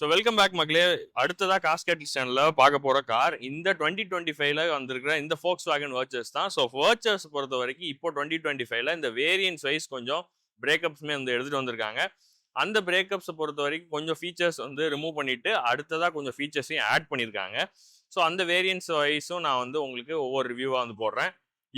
So welcome back மக்களே. அடுத்ததாக காஸ்கேட்டில் சேனலில் பார்க்க போகிற கார் இந்த 2025ல வந்திருக்கிற இந்த Volkswagen Virtus தான். ஸோ Virtus பொறுத்த வரைக்கும் இப்போ 2025ல இந்த வேரியன்ஸ் வைஸ் கொஞ்சம் பிரேக்கப்ஸுமே வந்து எடுத்துகிட்டு வந்திருக்காங்க. அந்த பிரேக்கப்ஸை பொறுத்த வரைக்கும் கொஞ்சம் ஃபீச்சர்ஸ் வந்து ரிமூவ் பண்ணிவிட்டு அடுத்ததாக கொஞ்சம் ஃபீச்சர்ஸையும் ஆட் பண்ணியிருக்காங்க. ஸோ அந்த வேரியன்ஸ் வைஸும் நான் வந்து உங்களுக்கு ஒவ்வொரு ரிவ்யூவாக வந்து போடுறேன்.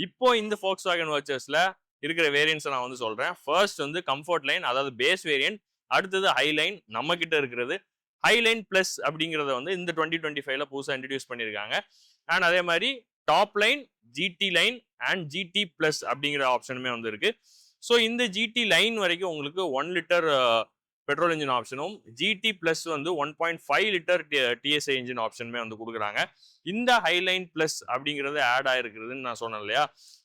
இப்போ இந்த Volkswagen Virtusல இருக்கிற வேரியன்ஸை நான் வந்து சொல்கிறேன். ஃபர்ஸ்ட் வந்து கம்ஃபர்ட் லைன், அதாவது பேஸ் வேரியன்ட். அடுத்தது ஹை லைன், நம்ம கிட்ட இருக்கிறது ஹைலைன் பிளஸ் அப்படிங்கிறத வந்து இந்த 2025ல புதுசாக இன்ட்ரடியூஸ் பண்ணியிருக்காங்க. அண்ட் அதே மாதிரி top line, GT line and GT plus அப்படிங்கிற ஆப்ஷனுமே வந்து இருக்கு. ஸோ இந்த ஜிடி லைன் வரைக்கும் உங்களுக்கு 1 லிட்டர் பெட்ரோல் இன்ஜின் ஆப்ஷனும், ஜிடி பிளஸ் வந்து 1.5 லிட்டர் டிஎஸ்ஐ இன்ஜின் ஆப்ஷனுமே வந்து கொடுக்குறாங்க. இந்த ஹைலைன் பிளஸ் அப்படிங்கிறது ஆட் ஆயிருக்குதுன்னு நான் சொன்னேன் இல்லையா.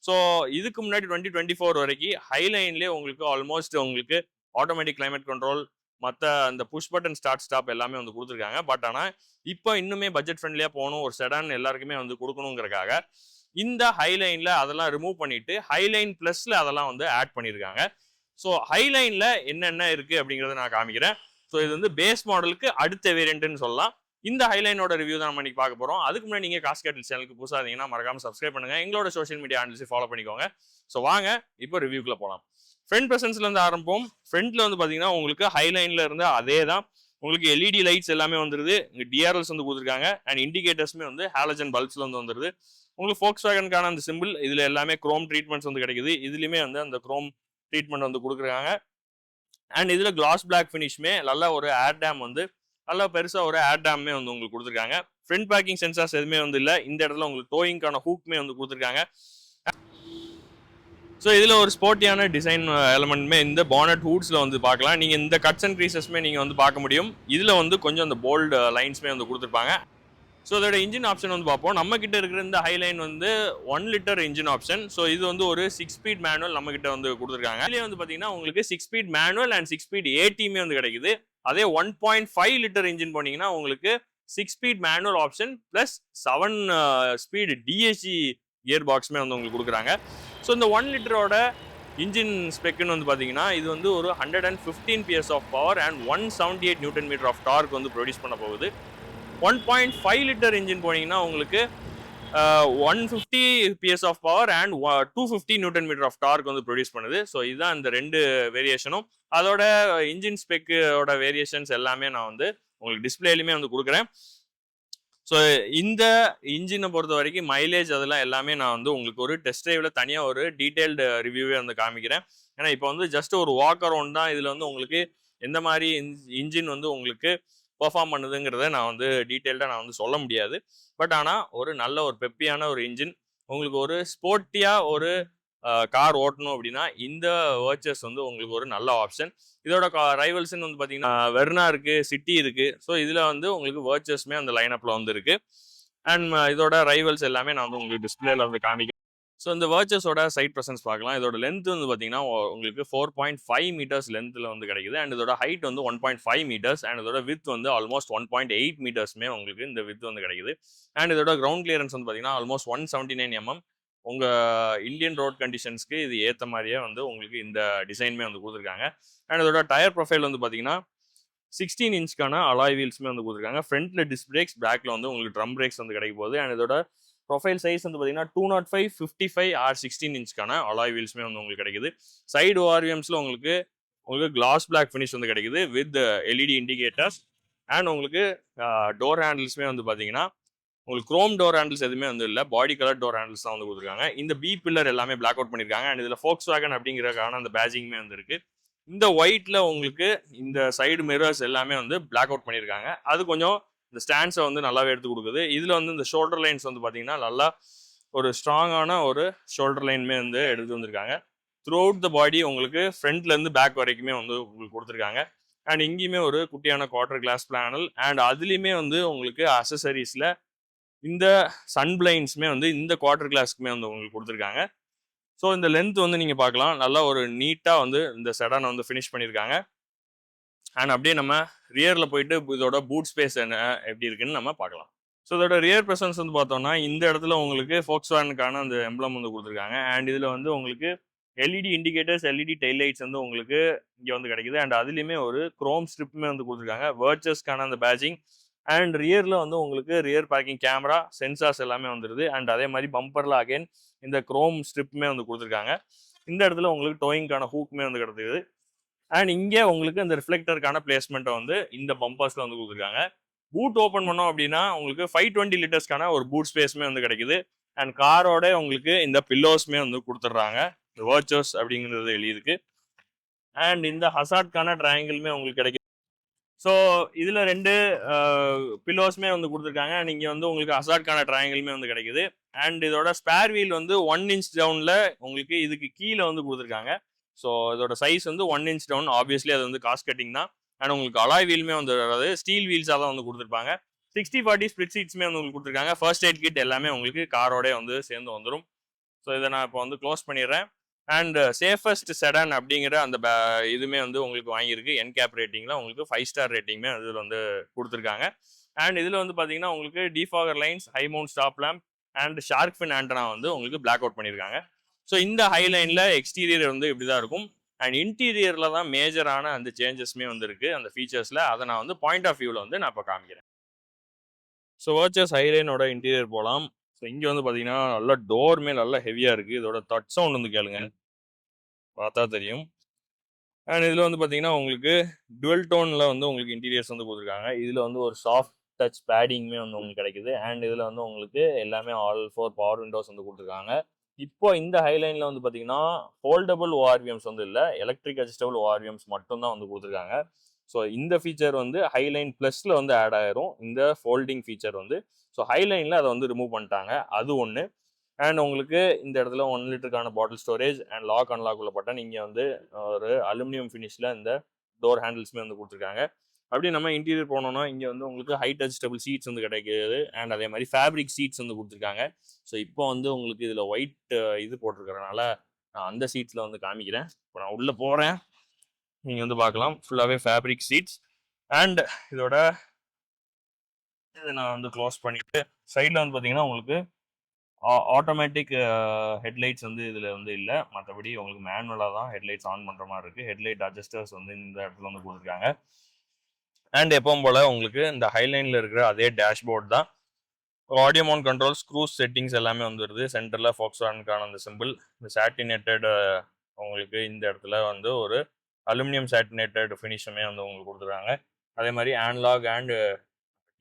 ஸோ இதுக்கு முன்னாடி 2024 வரைக்கும் ஹைலைன்லேயே உங்களுக்கு ஆல்மோஸ்ட் உங்களுக்கு ஆட்டோமேட்டிக் கிளைமேட் கண்ட்ரோல், மற்ற அந்த புஷ் பட்டன் ஸ்டார்ட் ஸ்டாப் எல்லாமே வந்து கொடுத்துருக்காங்க. பட் ஆனால் இப்போ இன்னுமே பட்ஜெட் ஃப்ரெண்ட்லியாக போகணும், ஒரு செடான் எல்லாருக்குமே வந்து கொடுக்கணுங்கிறக்காக இந்த ஹைலைனில் அதெல்லாம் ரிமூவ் பண்ணிட்டு ஹைலைன் ப்ளஸில் அதெல்லாம் வந்து ஆட் பண்ணியிருக்காங்க. ஸோ ஹைலைனில் என்னென்ன இருக்குது அப்படிங்கிறத நான் காமிக்கிறேன். ஸோ இது வந்து பேஸ் மாடலுக்கு அடுத்த வேரியண்ட்டுன்னு சொல்லலாம். இந்த ஹைலைனோட ரிவ்யூ தான் நம்ம இன்னைக்கு பார்க்க போகிறோம். அதுக்கு முன்னாடி நீங்கள் காஸ்கேட்டில் சேனலுக்கு புதுசாக இருந்தீங்கன்னா மறக்காமல் சப்ஸ்கிரைப் பண்ணுங்கள். எங்களோட சோஷியல் மீடியா ஹேண்டில்ஸை ஃபாலோ பண்ணிக்கோங்க. ஸோ வாங்க இப்போ ரிவ்யூக்குள்ளே போகலாம். ஃப்ரண்ட் ப்ரெசன்ஸ்லேருந்து ஆரம்பம். ஃப்ரண்ட்டில் வந்து பார்த்தீங்கன்னா உங்களுக்கு ஹைலைனில் இருந்து அதே தான். உங்களுக்கு எல்இடி லைட்ஸ் எல்லாமே வந்துருது. இங்கே டிஆர்எல்ஸ் வந்து கொடுத்துருக்காங்க. அண்ட் இண்டிகேட்டர்ஸுமே வந்து ஹாலஜன் பல்ப்ஸில் வந்து வந்துருது. உங்களுக்கு Volkswagenக்கான அந்த சிம்பிள் இதில் எல்லாமே குரோம் ட்ரீட்மெண்ட்ஸ் வந்து கிடைக்குது. இதுலேயுமே வந்து அந்த குரோம் ட்ரீட்மெண்ட் வந்து கொடுக்குறாங்க. அண்ட் இதில் கிளாஸ் பிளாக் ஃபினிஷ்மே நல்ல ஒரு ஏர் டேம் வந்து நல்லா பெருசாக ஒரு ஏர் டேம்மே வந்து உங்களுக்கு கொடுத்துருக்காங்க. ஃப்ரண்ட் பேக்கிங் சென்சார்ஸ் எதுவுமே வந்து இல்லை. இந்த இடத்துல உங்களுக்கு டோயிங்கான ஹூக்குமே வந்து கொடுத்துருக்காங்க. ஸோ இதில் ஒரு ஸ்போர்ட்டியான டிசைன் எலமெண்ட்மே இந்த பானட் ஹூட்ஸில் வந்து பார்க்கலாம். நீங்கள் இந்த கட்ஸ் அண்ட் க்ரீசஸ்மே நீங்கள் வந்து பார்க்க முடியும். இதில் வந்து கொஞ்சம் அந்த போல்டு லைன்ஸ்மே வந்து கொடுத்துருப்பாங்க. ஸோ அதோட இன்ஜின் ஆப்ஷன் வந்து பார்ப்போம். நம்ம கிட்ட இருக்கிற இந்த ஹைலைன் வந்து 1 லிட்டர் இன்ஜின் ஆப்ஷன். ஸோ இது வந்து ஒரு 6 ஸ்பீட் மேனுவல் நம்ம கிட்ட வந்து கொடுத்துருக்காங்க. இதுலேயே வந்து பார்த்தீங்கன்னா உங்களுக்கு 6 ஸ்பீட் மேனுவல் அண்ட் 6 ஸ்பீட் ஏடியுமே வந்து கிடைக்குது. அதே 1.5 லிட்டர் இன்ஜின் போனீங்கன்னா உங்களுக்கு 6 speed manual option plus 7 speed DSG gear பாக்ஸுமே வந்து உங்களுக்கு கொடுக்குறாங்க. ஸோ இந்த 1 லிட்டரோட இன்ஜின் ஸ்பெக்குன்னு வந்து பார்த்தீங்கன்னா இது வந்து ஒரு 115 PS of power and 178 newton metre of torque வந்து ப்ரொடியூஸ் பண்ண போகுது. 1.5 லிட்டர் இன்ஜின் போனீங்கன்னா உங்களுக்கு 150 PS of power and 250 newton metre of torque வந்து ப்ரொடியூஸ் பண்ணுது. ஸோ இதுதான் இந்த ரெண்டு வேரியேஷனும். அதோட இன்ஜின் ஸ்பெக்கோட வேரியேஷன்ஸ் எல்லாமே நான் வந்து உங்களுக்கு டிஸ்பிளேலையுமே வந்து கொடுக்குறேன். ஸோ இந்த இன்ஜினை பொறுத்த வரைக்கும் மைலேஜ் அதெல்லாம் எல்லாமே நான் வந்து உங்களுக்கு ஒரு டெஸ்ட் ட்ரைவில் தனியாக ஒரு டீட்டெயில்டு ரிவ்யூவே வந்து காமிக்கிறேன். ஏன்னா இப்போ வந்து ஜஸ்ட் ஒரு வாக் அரவுண்ட் தான். இதில் வந்து உங்களுக்கு எந்த மாதிரி இன்ஜின் வந்து உங்களுக்கு பெர்ஃபார்ம் பண்ணுதுங்கிறத நான் வந்து டீட்டெயில்டாக நான் வந்து சொல்ல முடியாது. பட் ஆனால் ஒரு நல்ல ஒரு பெப்பியான ஒரு இன்ஜின், உங்களுக்கு ஒரு ஸ்போர்ட்டியாக ஒரு கார் ஓட்டணும் அப்படின்னா இந்த Virtus வந்து உங்களுக்கு ஒரு நல்ல ஆப்ஷன். இதோட ரைவல்ஸ்ன்னு வந்து பார்த்தீங்கன்னா வெர்னா இருக்குது, சிட்டி இருக்குது. ஸோ இதில் வந்து உங்களுக்கு Virtusமே அந்த லைனப்பில் வந்து இருக்குது. அண்ட் இதோட ரைவல்ஸ் எல்லாமே நான் வந்து உங்களுக்கு டிஸ்பிளேல வந்து காமிக்கிறேன். ஸோ இந்த Virtusோட சைட் ப்ரெசன்ஸ் பார்க்கலாம். இதோட லென்த் வந்து பார்த்தீங்கன்னா உங்களுக்கு 4.5 மீட்டர்ஸ் லென்த்தில் வந்து கிடைக்குது. அண்ட் இதோட ஹைட் வந்து 1.5 மீட்டர்ஸ் அண்ட் இதோட வித் வந்து ஆல்மோஸ்ட் 1.8 மீட்டர்ஸ்மே உங்களுக்கு இந்த வித் வந்து கிடைக்குது. அண்ட் இதோட கிரவுண்ட் கிளியரன்ஸ் வந்து பார்த்தீங்கன்னா ஆல்மோஸ்ட் 179 mm. உங்கள் இந்தியன் ரோட் கண்டிஷன்ஸ்க்கு இது ஏற்ற மாதிரியே வந்து உங்களுக்கு இந்த டிசைனுமே வந்து கொடுத்துருக்காங்க. அண்ட் இதோட டயர் ப்ரொஃபைல் வந்து பார்த்தீங்கன்னா 16 இன்ச்க்கான அலாய் வீல்ஸுமே வந்து கொடுத்துருக்காங்க. ஃப்ரண்ட்டில் டிஸ்க் பிரேக்ஸ், பேக்கில் வந்து உங்களுக்கு ட்ரம் பிரேக்ஸ் வந்து கிடைக்க போகுது. அண்ட் இதோட ப்ரொஃபைல் சைஸ் வந்து பார்த்தீங்கன்னா 205, 55 ஆர் 16 இன்ச்க்கான அலாய் வீல்ஸுமே வந்து உங்களுக்கு கிடைக்குது. சைடு ஓஆர்விஎம்ஸில் உங்களுக்கு கிளாஸ் பிளாக் ஃபினிஷ் வந்து கிடைக்குது வித் எல்இடி இண்டிகேட்டர்ஸ். அண்ட் உங்களுக்கு டோர் ஹேண்டில்ஸுமே வந்து பார்த்தீங்கன்னா உங்களுக்கு குரோம் டோர் ஹேண்டில்ஸ் எதுவுமே வந்து இல்லை, பாடி கலர் டோர் ஹேண்டில்ஸ் தான் வந்து கொடுத்துருக்காங்க. இந்த பி பில்லர் எல்லாமே பிளாக் அவுட் பண்ணியிருக்காங்க. அண்ட் இதில் Volkswagen அப்படிங்கிறதுக்கான அந்த பேஜிங்குமே வந்து இருக்குது. இந்த ஒயிட்டில் உங்களுக்கு இந்த சைடு மிரர்ஸ் எல்லாமே வந்து பிளாக் அவுட் பண்ணியிருக்காங்க. அது கொஞ்சம் இந்த ஸ்டாண்ட்ஸை வந்து நல்லாவே எடுத்து கொடுக்குது. இதில் வந்து இந்த ஷோல்டர் லைன்ஸ் வந்து பார்த்தீங்கன்னா நல்லா ஒரு ஸ்ட்ராங்கான ஒரு ஷோல்டர் லைனுமே வந்து எடுத்து வந்திருக்காங்க. த்ரூ அவுட் த பாடி உங்களுக்கு ஃப்ரண்ட்லேருந்து பேக் வரைக்குமே வந்து உங்களுக்கு கொடுத்துருக்காங்க. அண்ட் இங்கேயுமே ஒரு குட்டியான குவார்டர் கிளாஸ் பேனல் அண்ட் அதுலேயுமே வந்து உங்களுக்கு அசசரிஸில் இந்த சன் பிளைன்ஸுமே வந்து இந்த குவார்டர் கிளாஸ்க்குமே வந்து உங்களுக்கு கொடுத்துருக்காங்க. ஸோ இந்த லென்த் வந்து நீங்கள் பார்க்கலாம், நல்லா ஒரு நீட்டாக வந்து இந்த செடானை வந்து ஃபினிஷ் பண்ணியிருக்காங்க. அண்ட் அப்படியே நம்ம ரியரில் போயிட்டு இதோட பூட் ஸ்பேஸ் என்ன எப்படி இருக்குன்னு நம்ம பார்க்கலாம். ஸோ இதோட ரியர் ப்ரெசன்ஸ் வந்து பார்த்தோம்னா இந்த இடத்துல உங்களுக்கு Volkswagenக்கான அந்த எம்ப்ளம் வந்து கொடுத்துருக்காங்க. அண்ட் இதில் வந்து உங்களுக்கு LED indicators, LED tail lights வந்து உங்களுக்கு இங்கே வந்து கிடைக்குது. அண்ட் அதுலேயுமே ஒரு குரோம் ஸ்ட்ரிப்புமே வந்து கொடுத்துருக்காங்க. வேர்ச்சஸ்க்கான அந்த பேட்சிங் அண்ட் ரியரில் வந்து உங்களுக்கு ரியர் பார்க்கிங் கேமரா சென்சார்ஸ் எல்லாமே வந்துடுது. அண்ட் அதே மாதிரி பம்பரில் அகைன் இந்த குரோம் ஸ்ட்ரிப்புமே வந்து கொடுத்துருக்காங்க. இந்த இடத்துல உங்களுக்கு டோயிங்கான ஹூக்குமே வந்து கிடைக்குது. அண்ட் இங்கே உங்களுக்கு இந்த ரிஃப்ளெக்டருக்கான பிளேஸ்மெண்ட்டை வந்து இந்த பம்பர்ஸில் வந்து கொடுத்துருக்காங்க. பூட் ஓப்பன் பண்ணோம் அப்படின்னா உங்களுக்கு 520 லிட்டர்ஸ்க்கான ஒரு பூட் ஸ்பேஸுமே வந்து கிடைக்குது. அண்ட் காரோட உங்களுக்கு இந்த பில்லோஸ்மே வந்து கொடுத்துட்றாங்க. வேர்ச்சஸ் அப்படிங்கிறது எழுதியிருக்கு. அண்ட் இந்த ஹசார்ட்கான ட்ரையாங்கிளுமே உங்களுக்கு கிடைக்குது. ஸோ இதில் 2 பில்லோஸ்மே வந்து கொடுத்துருக்காங்க. அண்ட் இங்கே வந்து உங்களுக்கு ஹசார்ட்கான ட்ரையாங்கிளுமே வந்து கிடைக்குது. அண்ட் இதோட ஸ்பேர் வீல் வந்து 1 இன்ச் டவுனில் உங்களுக்கு இதுக்கு கீழே வந்து கொடுத்துருக்காங்க. ஸோ இதோட சைஸ் வந்து 1 இன்ச் டவுன். ஆப்வியஸ்லி அது வந்து காஸ்ட் கட்டிங் தான். அண்ட் உங்களுக்கு அலாய் வீலுமே வந்து அதாவது ஸ்டீல் வீல்ஸாக தான் வந்து கொடுத்துருப்பாங்க. 60/40 ஸ்பிளிட் சீட்ஸுமே வந்து உங்களுக்கு கொடுத்துருக்காங்க. ஃபர்ஸ்ட் எய்ட் கிட் எல்லாமே உங்களுக்கு காரோட வந்து சேர்ந்து வந்துடும். ஸோ இதை நான் இப்போ வந்து க்ளோஸ் பண்ணிடுறேன். அண்ட் சேஃபஸ்ட் செடான் அப்படிங்கிற அந்த இதுவுமே வந்து உங்களுக்கு வாங்கியிருக்கு. என்கேப் ரேட்டிங்கில் உங்களுக்கு 5 ஸ்டார் ரேட்டிங்குமே இதில் வந்து கொடுத்துருக்காங்க. அண்ட் இதில் வந்து பார்த்தீங்கன்னா உங்களுக்கு defogger lines, high mount stop lamp and shark fin antenna வந்து உங்களுக்கு பிளாக் அவுட் பண்ணியிருக்காங்க. ஸோ இந்த ஹைலைனில் எக்ஸ்டீரியர் வந்து இப்படி தான் இருக்கும். அண்ட் இன்டீரியரில் தான் மேஜரான அந்த சேஞ்சஸ்மே வந்து இருக்குது அந்த ஃபீச்சர்ஸில். அதை நான் வந்து பாயிண்ட் ஆஃப் வியூவில் வந்து நான் இப்போ காமிக்கிறேன். ஸோ வேர்ச்சஸ் ஹைலைனோட இன்டீரியர் போகலாம். ஸோ இங்கே வந்து பார்த்தீங்கன்னா நல்லா டோருமே நல்லா ஹெவியாக இருக்குது. இதோட டச் சவுண்ட் வந்து கேளுங்க, பார்த்தா தெரியும். அண்ட் இதில் வந்து பார்த்தீங்கன்னா உங்களுக்கு டுவெல் டோனில் வந்து உங்களுக்கு இன்டீரியர்ஸ் வந்து கொடுத்துருக்காங்க. இதில் வந்து ஒரு சாஃப்ட் டச் பேடிங்குமே வந்து உங்களுக்கு கிடைக்குது. அண்ட் இதில் வந்து உங்களுக்கு எல்லாமே ஆல் 4 பவர் விண்டோஸ் வந்து கொடுத்துருக்காங்க. இப்போ இந்த ஹைலைனில் வந்து பார்த்தீங்கன்னா ஃபோல்டபுள் ஓஆர்விஎம்ஸ் வந்து இல்லை, எலக்ட்ரிக் அட்ஜஸ்டபிள் ஓஆர்விஎம்ஸ் மட்டும்தான் வந்து கொடுத்துருக்காங்க. ஸோ இந்த ஃபீச்சர் வந்து ஹைலைன் ப்ளஸில் வந்து ஆட் ஆயிரும், இந்த ஃபோல்டிங் ஃபீச்சர் வந்து. ஸோ ஹைலைனில் அதை வந்து ரிமூவ் பண்ணிட்டாங்க, அது ஒன்று. அண்ட் உங்களுக்கு இந்த இடத்துல 1 லிட்டருக்கான பாட்டில் ஸ்டோரேஜ் அண்ட் லாக் அன்லாக் உள்ள பட்டன். இங்கே வந்து ஒரு அலுமினியம் ஃபினிஷில் இந்த டோர் ஹேண்டில்ஸுமே வந்து கொடுத்துருக்காங்க. அப்படி நம்ம இன்டீரியர் போனோம்னா இங்கே வந்து உங்களுக்கு ஹைட் அட்ஜஸ்டபிள் சீட்ஸ் வந்து கிடைக்குது. அண்ட் அதே மாதிரி ஃபேப்ரிக் சீட்ஸ் வந்து கொடுத்துருக்காங்க. ஸோ இப்போ வந்து உங்களுக்கு இதில் ஒயிட் இது போட்டிருக்கிறதுனால நான் அந்த சீட்ஸில் வந்து காமிக்கிறேன். இப்போ நான் உள்ளே போகிறேன், நீங்கள் வந்து பார்க்கலாம். ஃபுல்லாகவே ஃபேப்ரிக் சீட்ஸ். அண்ட் இதோட இது நான் வந்து க்ளோஸ் பண்ணிவிட்டு சைடில் வந்து பார்த்தீங்கன்னா உங்களுக்கு ஆட்டோமேட்டிக் ஹெட்லைட்ஸ் வந்து இதில் வந்து இல்லை. மற்றபடி உங்களுக்கு மேனுவலாக தான் ஹெட்லைட்ஸ் ஆன் பண்ணுற மாதிரி இருக்குது. ஹெட்லைட் அட்ஜஸ்டர்ஸ் வந்து இந்த இடத்துல வந்து கொடுத்துருக்காங்க. அண்ட் எப்பவும் போல் உங்களுக்கு இந்த ஹைலைனில் இருக்கிற அதே டேஷ்போர்ட் தான். Audio mount controls, cruise settings எல்லாமே வந்து வருது. சென்டரில் ஃபோக்ஸ்வாகனுக்கான அந்த சிம்பிள், இந்த சாட்டினேட்டட் உங்களுக்கு இந்த இடத்துல வந்து ஒரு அலுமினியம் சாட்டினேட்டட் ஃபினிஷுமே வந்து உங்களுக்கு கொடுத்துருக்காங்க. அதே மாதிரி ஆன்லாக் அண்ட்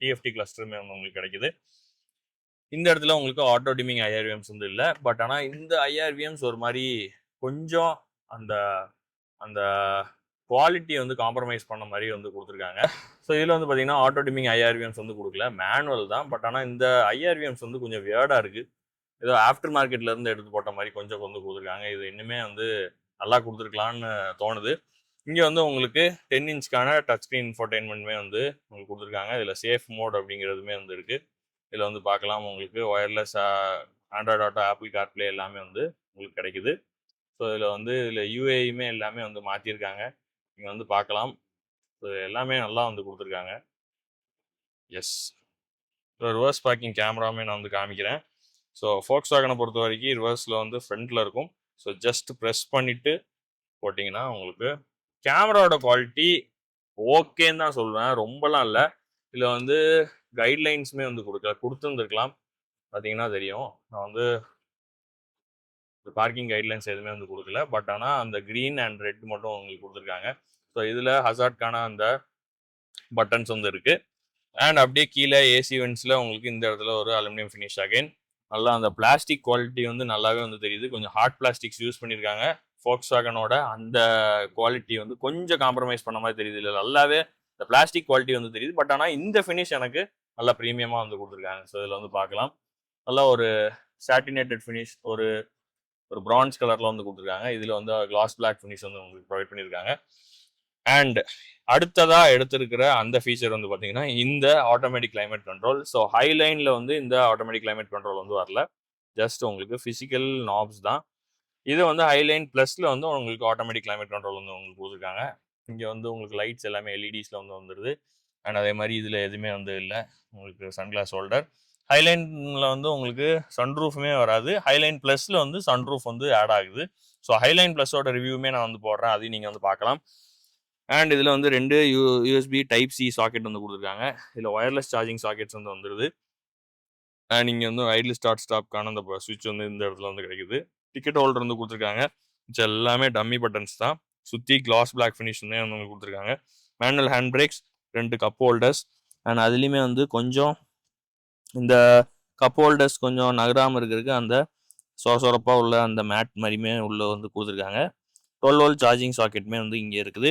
டிஎஃப்டி கிளஸ்டருமே வந்து உங்களுக்கு கிடைக்குது. இந்த இடத்துல உங்களுக்கு ஆட்டோ டிமிங் ஐஆர்விஎம்ஸ் வந்து இல்லை. பட் ஆனால் இந்த ஐஆர்விஎம்ஸ் ஒரு மாதிரி கொஞ்சம் அந்த அந்த குவாலிட்டியை வந்து காம்ப்ரமைஸ் பண்ண மாதிரி வந்து கொடுத்துருக்காங்க. ஸோ இதில் வந்து பார்த்தீங்கன்னா ஆட்டோ டிமிங் ஐஆர்விஎம்ஸ் வந்து கொடுக்கல, மேனுவல் தான். பட் ஆனால் இந்த ஐஆர்விஎம்ஸ் வந்து கொஞ்சம் வியர்டாக இருக்குது. ஏதோ ஆஃப்டர் மார்க்கெட்லேருந்து எடுத்து போட்ட மாதிரி கொஞ்சம் வந்து கொடுத்துருக்காங்க. இது இன்னுமே வந்து நல்லா கொடுத்துருக்கலான்னு தோணுது. இங்கே வந்து உங்களுக்கு 10 இன்ச்க்கான டச் ஸ்க்ரீன் இன்ஃபோர்டைன்மெண்ட்மே வந்து உங்களுக்கு கொடுத்துருக்காங்க. இதில் சேஃப் மோட் அப்படிங்கிறதுமே வந்து இருக்குது. இதில் வந்து பார்க்கலாம் உங்களுக்கு wireless Android auto, apple CarPlay எல்லாமே வந்து உங்களுக்கு கிடைக்குது. ஸோ இதில் யூஏயுமே எல்லாமே வந்து மாற்றிருக்காங்க, நீங்கள் வந்து பார்க்கலாம். ஸோ எல்லாமே நல்லா வந்து கொடுத்துருக்காங்க. எஸ், ரிவர்ஸ் பார்க்கிங் கேமராமே நான் வந்து காமிக்கிறேன். ஸோ ஃபோக்ஸ்வாகனை பொறுத்த வரைக்கும் ரிவர்ஸில் வந்து ஃப்ரண்ட்டில் இருக்கும். ஸோ ஜஸ்ட் ப்ரெஸ் பண்ணிவிட்டு போட்டிங்கன்னா உங்களுக்கு கேமராவோட குவாலிட்டி ஓகேன்னு தான் சொல்லுவேன், ரொம்பலாம் இல்லை. இதில் வந்து கைட்லைன்ஸுமே வந்து கொடுத்துருந்துருக்கலாம். பார்த்தீங்கன்னா தெரியும், நான் வந்து பார்க்கிங் கைட்லைன்ஸ் எதுவுமே வந்து கொடுக்கல. பட் ஆனால் அந்த க்ரீன் அண்ட் ரெட் மட்டும் உங்களுக்கு கொடுத்துருக்காங்க. ஸோ இதில் ஹசார்ட்கான அந்த பட்டன்ஸ் வந்து இருக்குது. அண்ட் அப்படியே கீழே ஏசி வென்ட்ஸில் உங்களுக்கு இந்த இடத்துல ஒரு அலுமினியம் ஃபினிஷ். அகைன் நல்லா அந்த பிளாஸ்டிக் குவாலிட்டி வந்து நல்லாவே வந்து தெரியுது. கொஞ்சம் ஹார்ட் பிளாஸ்டிக்ஸ் யூஸ் பண்ணியிருக்காங்க. ஃபோக்ஸ்வாகனோட அந்த குவாலிட்டி வந்து கொஞ்சம் காம்ப்ரமைஸ் பண்ண மாதிரி தெரியுது. இல்லை, நல்லாவே இந்த பிளாஸ்டிக் குவாலிட்டி வந்து தெரியுது. பட் ஆனால் இந்த ஃபினிஷ் எனக்கு நல்லா ப்ரீமியமாக வந்து கொடுத்துருக்காங்க. ஸோ இதில் வந்து பார்க்கலாம், நல்லா ஒரு சாட்டினேட்டட் ஃபினிஷ், ஒரு பிரான்ஸ் கலரில் வந்து கொடுத்துருக்காங்க. இதில் வந்து கிளாஸ் பிளாக் ஃபினிஷ் வந்து உங்களுக்கு ப்ரொவைட் பண்ணியிருக்காங்க. அண்ட் அடுத்ததாக எடுத்திருக்கிற அந்த ஃபீச்சர் வந்து பார்த்தீங்கன்னா இந்த ஆட்டோமேட்டிக் கிளைமேட் கண்ட்ரோல். ஸோ ஹைலைனில் வந்து இந்த ஆட்டோமேட்டிக் கிளைமேட் கண்ட்ரோல் வந்து வரல, ஜஸ்ட் உங்களுக்கு ஃபிசிக்கல் நாப்ஸ் தான். இது வந்து ஹைலைன் ப்ளஸில் வந்து உங்களுக்கு ஆட்டோமேட்டிக் கிளைமேட் கண்ட்ரோல் வந்து உங்களுக்கு கொடுத்துருக்காங்க. இங்கே வந்து உங்களுக்கு லைட்ஸ் எல்லாமே எல்இடிஸில் வந்து வந்துடுது. அண்ட் அதே மாதிரி இதில் எதுவுமே வந்து இல்லை உங்களுக்கு சன்கிளாஸ் ஹோல்டர். ஹைலைனில் வந்து உங்களுக்கு சன்ரூஃபுமே வராது. ஹைலைன் ப்ளஸில் வந்து சன்ரூஃப் வந்து ஆட் ஆகுது. ஸோ ஹைலைன் ப்ளஸோட ரிவ்யூமே நான் வந்து போடுறேன், அதையும் நீங்கள் வந்து பார்க்கலாம். அண்ட் இதில் வந்து 2 யூஎஸ்பி டைப் சி சாக்கெட் வந்து கொடுத்துருக்காங்க. இதில் ஒயர்லெஸ் சார்ஜிங் சாக்கெட்ஸ் வந்து வந்துடுது. அண்ட் இங்கே வந்து ஐடில் ஸ்டார்ட் ஸ்டாப்க்கான அந்த சுவிட்ச் வந்து இந்த இடத்துல வந்து கிடைக்குது. டிக்கெட் ஹோல்டர் வந்து கொடுத்துருக்காங்க. இது எல்லாமே டம்மி பட்டன்ஸ் தான். சுற்றி கிளாஸ் பிளாக் ஃபினிஷ் வந்து உங்களுக்கு கொடுத்துருக்காங்க. Manual hand brakes, 2 cup holders. And அதுலேயுமே வந்து கொஞ்சம் இந்த கப் ஹோல்டர்ஸ் கொஞ்சம் நகராமல் இருக்கிறதுக்கு அந்த சொரப்பாக உள்ள அந்த மேட் மாதிரியுமே உள்ளே வந்து கொடுத்துருக்காங்க. 12 வோல்ட் சார்ஜிங் சாக்கெட்டுமே வந்து இங்கே இருக்குது.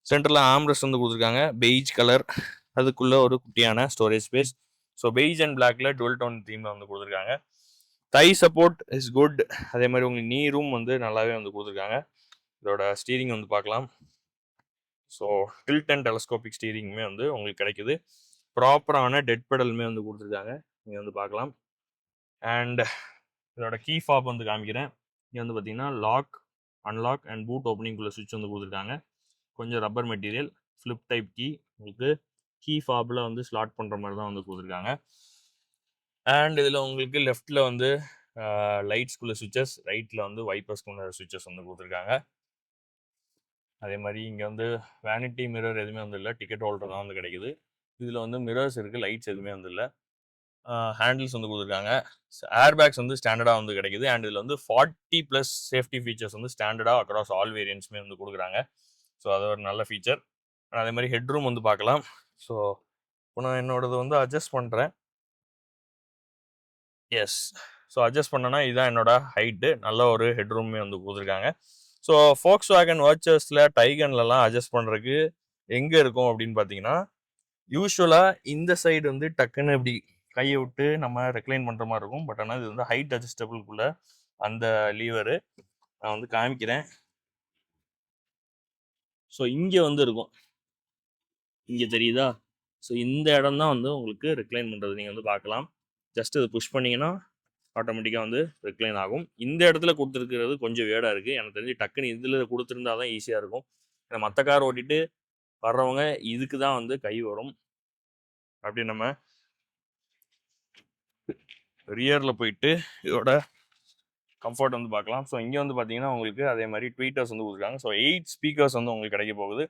சென்டரில் ஆம்ரெஸ்ட் வந்து கொடுத்துருக்காங்க, பெய்ஜ் கலர். அதுக்குள்ளே ஒரு குட்டியான storage space. So beige and பிளாக்ல டுவெல் டோன் தீமில் வந்து கொடுத்துருக்காங்க. தை சப்போர்ட் இஸ் குட். அதே மாதிரி உங்களுக்கு நீ ரூம் வந்து நல்லாவே வந்து கொடுத்துருக்காங்க. இதோட ஸ்டீரிங் வந்து பார்க்கலாம். ஸோ டில்ட் அண்ட் டெலஸ்கோபிக் ஸ்டீரிங்குமே வந்து உங்களுக்கு கிடைக்குது. ப்ராப்பரான டெட் பெடலுமே வந்து கொடுத்துருக்காங்க, நீங்கள் வந்து பார்க்கலாம். அண்ட் இதோட கீ ஃபாப் வந்து காமிக்கிறேன். இங்கே வந்து பார்த்தீங்கன்னா லாக், அன்லாக் அண்ட் பூட் ஓப்பனிங்குள்ள சுவிட்ச் வந்து கொடுத்துருக்காங்க. கொஞ்சம் rubber material, flip type key. உங்களுக்கு கீ ஃபாபில் வந்து ஸ்லாட் பண்ணுற மாதிரி தான் வந்து கொடுத்துருக்காங்க. அண்ட் இதில் உங்களுக்கு லெஃப்டில் வந்து லைட்ஸ்குள்ள சுவிச்சஸ், ரைட்டில் வந்து வைப்பர்ஸ்குள்ள சுவிச்சஸ் வந்து கொடுத்துருக்காங்க. அதே மாதிரி இங்கே வந்து வேனிட்டி மிரர் எதுவுமே வந்து இல்லை, டிக்கெட் ஹோல்டர் தான் வந்து கிடைக்குது. இதில் வந்து மிரர்ஸ் இருக்குது, லைட்ஸ் எதுவுமே வந்து இல்லை. ஹேண்டில்ஸ் வந்து கொடுத்துருக்காங்க. ஏர் பேக்ஸ் வந்து ஸ்டாண்டர்டாக வந்து கிடைக்குது. அண்ட் இதில் வந்து 40+ சேஃப்டி ஃபீச்சர்ஸ் வந்து ஸ்டாண்டர்டாக அக்ராஸ் ஆல் வேரியன்ட்ஸுமே வந்து கொடுக்குறாங்க. ஸோ அது ஒரு நல்ல ஃபீச்சர். அதே மாதிரி ஹெட்ரூம் வந்து பார்க்கலாம். ஸோ இப்போ நான் என்னோடது வந்து அட்ஜஸ்ட் பண்ணுறேன். எஸ், ஸோ அட்ஜஸ்ட் பண்ணேன்னா இதுதான் என்னோட ஹைட்டு. நல்ல ஒரு ஹெட்ரூமே வந்து கொடுத்துருக்காங்க. ஸோ Volkswagen Virtusல, டைகன்லலாம் அட்ஜஸ்ட் பண்ணுறதுக்கு எங்கே இருக்கும் அப்படின்னு பார்த்தீங்கன்னா, யூஸ்வலாக இந்த சைடு வந்து டக்குன்னு இப்படி கையை விட்டு நம்ம ரெக்ளைன் பண்ணுற மாதிரி இருக்கும். பட் ஆனால் இது வந்து ஹைட் அட்ஜஸ்டபிள்குள்ள அந்த லீவரு நான் வந்து காமிக்கிறேன். ஸோ இங்கே வந்து இருக்கும், இங்கே தெரியுதா? ஸோ இந்த இடம் தான் வந்து உங்களுக்கு ரெக்ளைன் பண்ணுறது நீங்கள் வந்து பார்க்கலாம். ஜஸ்ட் இது புஷ் பண்ணிங்கன்னா ஆட்டோமேட்டிக்காக வந்து ரெக்ளைன் ஆகும். இந்த இடத்துல கொடுத்துருக்கிறது கொஞ்சம் வேடாக இருக்குது. எனக்கு தெரிஞ்சு டக்குன்னு இதில் கொடுத்துருந்தா தான் ஈஸியாக இருக்கும். ஏன்னா மற்ற கார் ஓட்டிட்டு வர்றவங்க இதுக்கு தான் வந்து கை வரும். அப்படி நம்ம ரியரில் போயிட்டு இதோட கம்ஃபர்ட் வந்து பார்க்கலாம். ஸோ இங்கே வந்து பார்த்தீங்கன்னா உங்களுக்கு அதே மாதிரி ட்வீட்டர்ஸ் வந்து கொடுத்துருக்காங்க. ஸோ 8 ஸ்பீக்கர்ஸ் வந்து உங்களுக்கு கிடைக்க போகுது.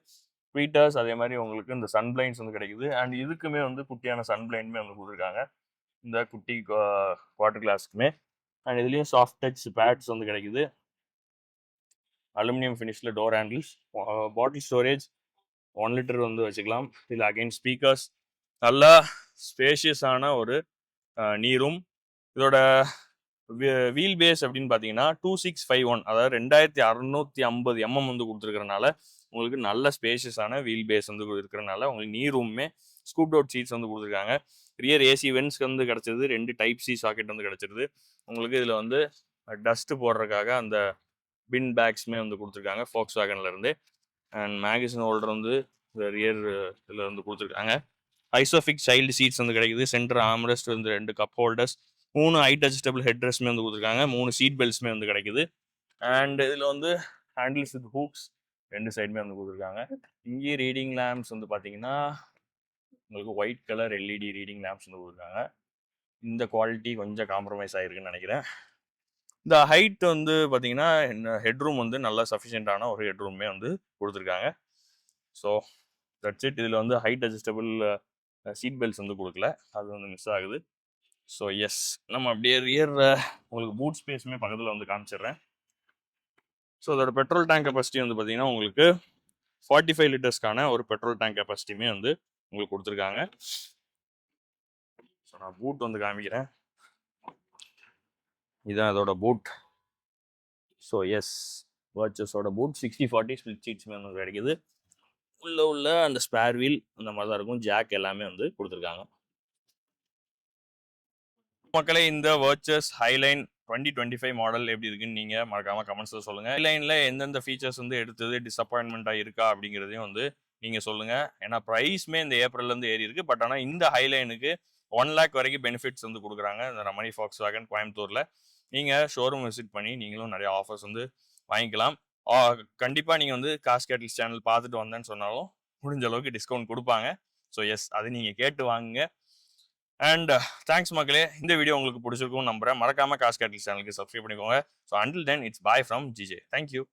ட்வீட்டர்ஸ் அதே மாதிரி உங்களுக்கு இந்த சன் பிளைண்ட்ஸ் வந்து கிடைக்குது. அண்ட் இதுக்குமே வந்து குட்டியான சன் பிளைண்டுமே வந்து கொடுத்துருக்காங்க, இந்த குட்டி குவார்டர் கிளாஸ்க்குமே. அண்ட் இதுலேயும் சாஃப்ட் டச் பேட்ஸ் வந்து கிடைக்குது. அலுமினியம் ஃபினிஷில் டோர் ஹேண்டில்ஸ், பாட்டில் ஸ்டோரேஜ் 1 லிட்டர் வந்து வச்சுக்கலாம். இதில் அகைன் ஸ்பீக்கர்ஸ், நல்லா ஸ்பேஷியஸான ஒரு நீரும். இதோட வீல் பேஸ் அப்படின்னு பார்த்தீங்கன்னா 2651, அதாவது 2650 mm வந்து கொடுத்துருக்கறனால உங்களுக்கு நல்ல ஸ்பேஷியஸான வீல் பேஸ் வந்து இருக்கிறனால உங்களுக்கு நீ ரூமே ஸ்கூப் அவுட் சீட்ஸ் வந்து கொடுத்துருக்காங்க. ரியர் ஏசி வென்ட்ஸ் வந்து கிடச்சிருது. 2 டைப் சி சாக்கெட் வந்து கிடச்சிருது. உங்களுக்கு இதில் வந்து டஸ்ட்டு போடுறதுக்காக அந்த பின் பேக்ஸுமே வந்து கொடுத்துருக்காங்க Volkswagenலேருந்து. அண்ட் மேகசின் ஹோல்டர் வந்து ரியர் இதில் வந்து கொடுத்துருக்காங்க. ஐசோஃபிக் சைல்டு சீட்ஸ் வந்து கிடைக்குது. சென்டர் ஆம்ரெஸ்ட் வந்து 2 cup holders, 3 height adjustable head ரெஸ்ட்மே வந்து கொடுத்துருக்காங்க. 3 சீட் பெல்ட்ஸுமே வந்து கிடைக்குது. அண்ட் இதில் வந்து ஹேண்டில்ஸ் வித் ஹூக்ஸ் 2 சைடுமே வந்து கொடுத்துருக்காங்க. இங்கே ரீடிங் லேம்ப்ஸ் வந்து பார்த்தீங்கன்னா உங்களுக்கு white colour LED reading lamps வந்து கொடுத்துருக்காங்க. இந்த குவாலிட்டி கொஞ்சம் காம்ப்ரமைஸ் ஆகிருக்குன்னு நினைக்கிறேன். இந்த ஹைட் வந்து பார்த்தீங்கன்னா ஹெட்ரூம் வந்து நல்லா சஃபிஷியண்டான ஒரு ஹெட்ரூமே வந்து கொடுத்துருக்காங்க. So that's it. இதில் வந்து ஹைட் அட்ஜஸ்டபிள் சீட் பெல்ட்ஸ் வந்து கொடுக்கல, அது வந்து மிஸ் ஆகுது. ஸோ எஸ், நம்ம அப்படியே ரியர் உங்களுக்கு பூட் ஸ்பேஸுமே பக்கத்தில் வந்து காமிச்சிடுறேன். ஸோ அதோட பெட்ரோல் டேங்க் கெப்பாசிட்டி வந்து பார்த்தீங்கன்னா உங்களுக்கு 45 லிட்டர்ஸ்க்கான ஒரு பெட்ரோல் டேங்க் கெப்பாசிட்டியுமே வந்து உங்களுக்கு கொடுத்துருக்காங்க. ஸோ நான் பூட் வந்து காமிக்கிறேன். இதுதான் அதோட பூட். ஸோ எஸ், வாட்சஸோட பூட் 60/40 ஸ்பிளிட் சீட்ஸுமே வந்து கிடைக்குது. உள்ள அந்த ஸ்பேர் வீல் அந்த மாதிரி தான் இருக்கும். ஜாக் எல்லாமே வந்து கொடுத்துருக்காங்க. மக்களே, இந்த வர்ச்சஸ் ஹைலைன் 2025 மாடல் எப்படி இருக்குன்னு நீங்கள் மறக்காமல் கமெண்ட்ஸில் சொல்லுங்கள். ஹைலைனில் எந்தெந்த ஃபீச்சர்ஸ் வந்து எடுத்தது டிசப்பாயின்மெண்ட்டாக இருக்கா அப்படிங்கிறதையும் வந்து நீங்கள் சொல்லுங்கள். ஏன்னா ப்ரைஸ்மே இந்த ஏப்ரல்லேருந்து ஏறி இருக்குது. பட் ஆனால் இந்த ஹைலைனுக்கு 1 lakh வரைக்கும் பெனிஃபிட்ஸ் வந்து கொடுக்குறாங்க இந்த ரமணி Volkswagen கோயம்புத்தூரில். நீங்கள் ஷோரூம் விசிட் பண்ணி நீங்களும் நிறைய ஆஃபர்ஸ் வந்து வாங்கிக்கலாம். கண்டிப்பாக நீங்கள் வந்து காஸ் கேட்டில்ஸ் சேனல் பார்த்துட்டு வந்தேன்னு சொன்னாலும் முடிஞ்ச அளவுக்கு டிஸ்கவுண்ட் கொடுப்பாங்க. ஸோ எஸ், அது நீங்கள் கேட்டு வாங்குங்க. அண்ட் தேங்க்ஸ் மக்களே, இந்த வீடியோ உங்களுக்கு பிடிச்சிருக்கும் நம்புறேன். மறக்காம காஸ் கேட்டல் சேனலுக்கு சப்ஸ்கிரைப் பண்ணிக்கோங்க. So until then it's bye from GJ. Thank you.